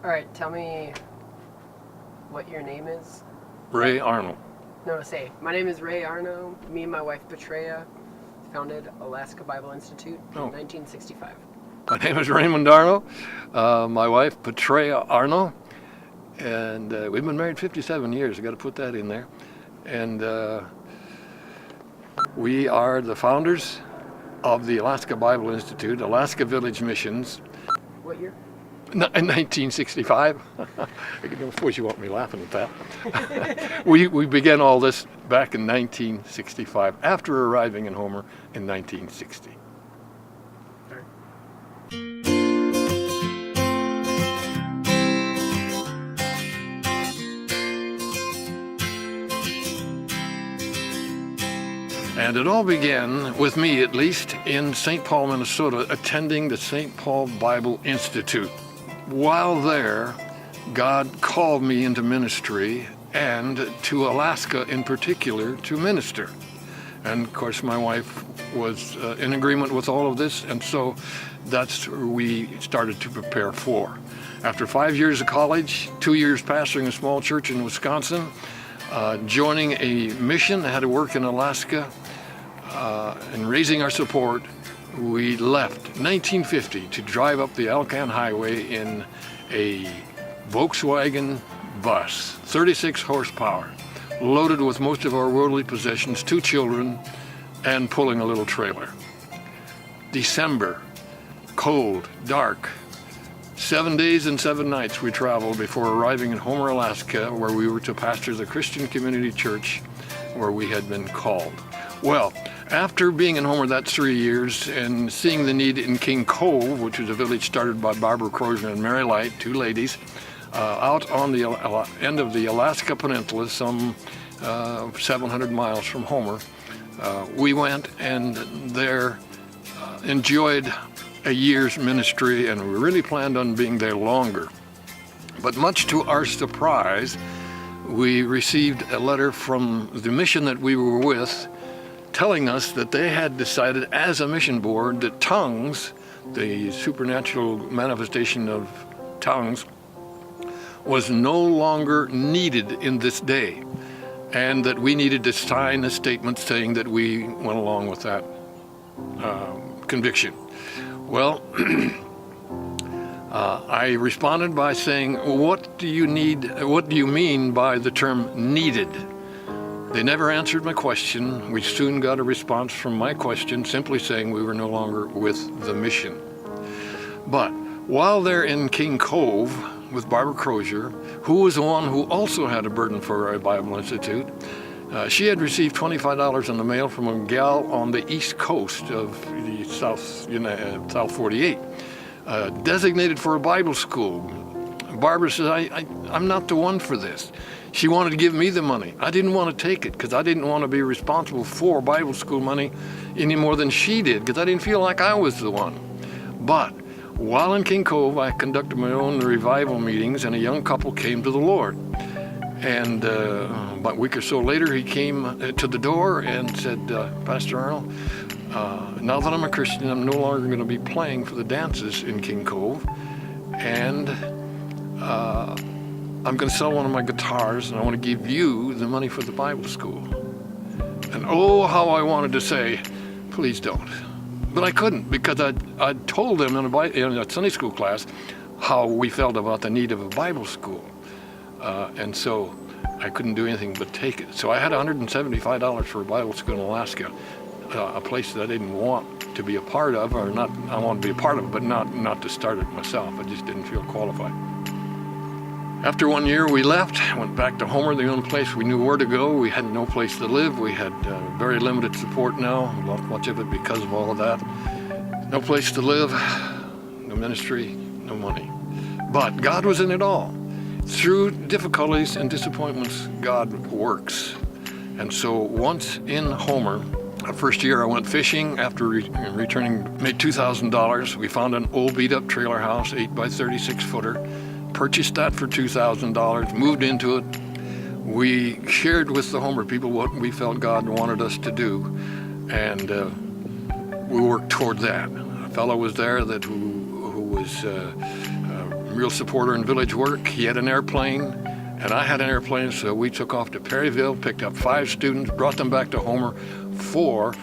All right, tell me what your name is. Ray Arnold. No, say, my name is Ray Arno. Me and my wife, Petrea, founded Alaska Bible Institute in 1965. My name is Raymond Arno. My wife, Petrea Arno. And we've been married 57 years. I got to put that in there. And we are the founders of the Alaska Bible Institute, Alaska Village Missions. What year? In 1965. Of course, you want me laughing at that. we began all this back in 1965, after arriving in Homer in 1960. And it all began, with me at least, in St. Paul, Minnesota, attending the St. Paul Bible Institute. While there, God called me into ministry, and to Alaska in particular, to minister. And of course, my wife was in agreement with all of this, and so that's where we started to prepare for. After 5 years of college, 2 years pastoring a small church in Wisconsin, joining a mission that had to work in Alaska, and raising our support, we left 1950 to drive up the Alcan Highway in a Volkswagen bus, 36 horsepower, loaded with most of our worldly possessions, 2 children, and pulling a little trailer. December, cold, dark. 7 days and 7 nights we traveled before arriving in Homer, Alaska, where we were to pastor the Christian Community Church where we had been called. Well, after being in Homer that 3 years and seeing the need in King Cove, which was a village started by Barbara Crozier and Mary Light, 2 ladies, out on the end of the Alaska Peninsula, some 700 miles from Homer, we went and there enjoyed a year's ministry, and we really planned on being there longer. But much to our surprise, we received a letter from the mission that we were with, telling us that they had decided as a mission board that tongues, the supernatural manifestation of tongues, was no longer needed in this day, and that we needed to sign a statement saying that we went along with that conviction. Well, I responded by saying, what do you mean by the term needed? They never answered my question. We soon got a response from my question simply saying we were no longer with the mission. But while they're in King Cove with Barbara Crozier, who was the one who also had a burden for our Bible Institute, she had received $25 in the mail from a gal on the east coast of the South 48, designated for a Bible school. Barbara says, I'm not the one for this. She wanted to give me the money. I didn't want to take it because I didn't want to be responsible for Bible school money any more than she did, because I didn't feel like I was the one. But while in King Cove, I conducted my own revival meetings, and a young couple came to the Lord. And about a week or so later, he came to the door and said, Pastor Arnold, now that I'm a Christian, I'm no longer going to be playing for the dances in King Cove, and I'm going to sell one of my guitars, and I want to give you the money for the Bible school. And oh, how I wanted to say, please don't. But I couldn't, because I'd told them in a Sunday school class how we felt about the need of a Bible school. And so I couldn't do anything but take it. So I had $175 for a Bible school in Alaska, a place that I didn't want to be a part of, or not. I wanted to be a part of it, but not to start it myself. I just didn't feel qualified. After 1 year, we left, went back to Homer, the only place we knew where to go. We had no place to live. We had very limited support now, not much of it because of all of that. No place to live, no ministry, no money. But God was in it all. Through difficulties and disappointments, God works. And so once in Homer, the first year I went fishing. After returning, made $2,000. We found an old beat-up trailer house, 8 by 36 footer. Purchased that for $2,000, moved into it. We shared with the Homer people what we felt God wanted us to do, and we worked toward that. A fellow was there who was real supporter in village work. He had an airplane, and I had an airplane, so we took off to Perryville, picked up 5 students, brought them back to Homer for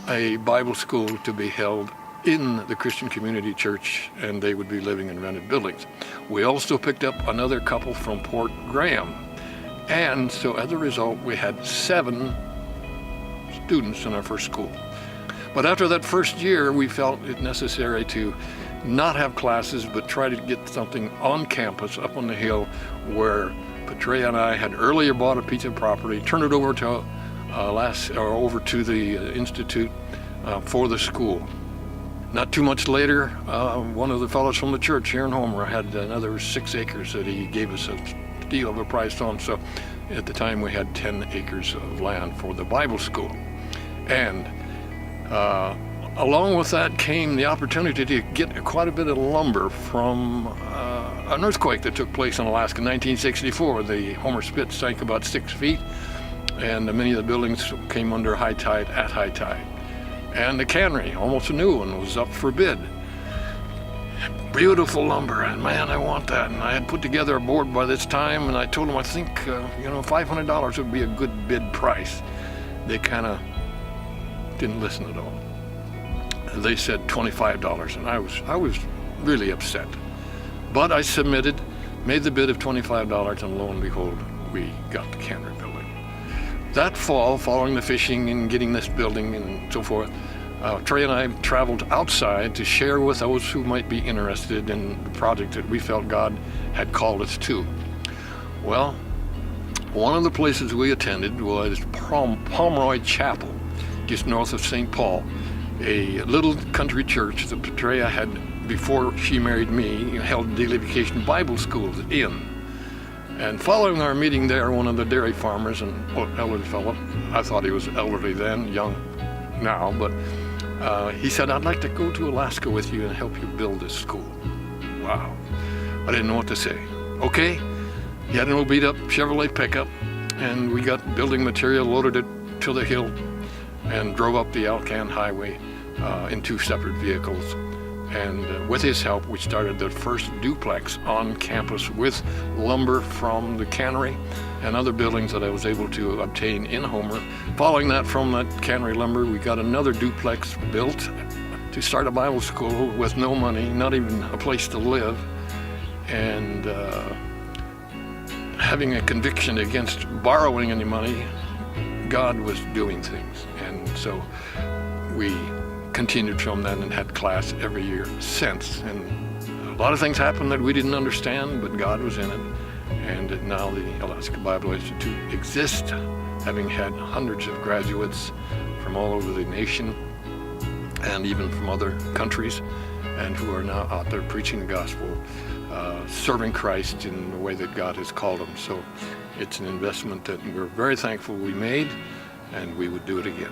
a Bible school to be held in the Christian Community Church, and they would be living in rented buildings. We also picked up another couple from Port Graham, and so as a result, we had 7 students in our first school. But after that first year, we felt it necessary to not have classes, but try to get something on campus up on the hill where Petrea and I had earlier bought a piece of property, turned it over to over to the institute for the school. Not too much later, one of the fellows from the church here in Homer had another 6 acres that he gave us a deal of a price on. So at the time we had 10 acres of land for the Bible school. And along with that came the opportunity to get quite a bit of lumber from an earthquake that took place in Alaska in 1964. The Homer Spit sank about 6 feet, and many of the buildings came under high tide at high tide. And the cannery, almost a new one, was up for bid. Beautiful lumber, and man, I want that. And I had put together a board by this time, and I told them I think $500 would be a good bid price. They kind of didn't listen at all. They said $25, and I was really upset. But I submitted, made the bid of $25, and lo and behold, we got the cannery building. That fall, following the fishing and getting this building and so forth, Trey and I traveled outside to share with those who might be interested in the project that we felt God had called us to. Well, one of the places we attended was Pomeroy Chapel, just north of St. Paul, a little country church that Petrea had, before she married me, held daily vacation Bible schools in. And following our meeting there, one of the dairy farmers, an elderly fellow, I thought he was elderly then, young now, but he said, I'd like to go to Alaska with you and help you build this school. Wow. I didn't know what to say. Okay. He had an old beat-up Chevrolet pickup, and we got building material, loaded it to the hill, and drove up the Alcan Highway in 2 separate vehicles. And with his help, we started the first duplex on campus with lumber from the cannery and other buildings that I was able to obtain in Homer. Following that, from that cannery lumber, we got another duplex built to start a Bible school with no money, not even a place to live, and having a conviction against borrowing any money. God was doing things, and so we continued from then and had class every year since. And a lot of things happened that we didn't understand, but God was in it. And now the Alaska Bible Institute exists, having had hundreds of graduates from all over the nation and even from other countries, and who are now out there preaching the gospel, serving Christ in the way that God has called them. So it's an investment that we're very thankful we made, and we would do it again.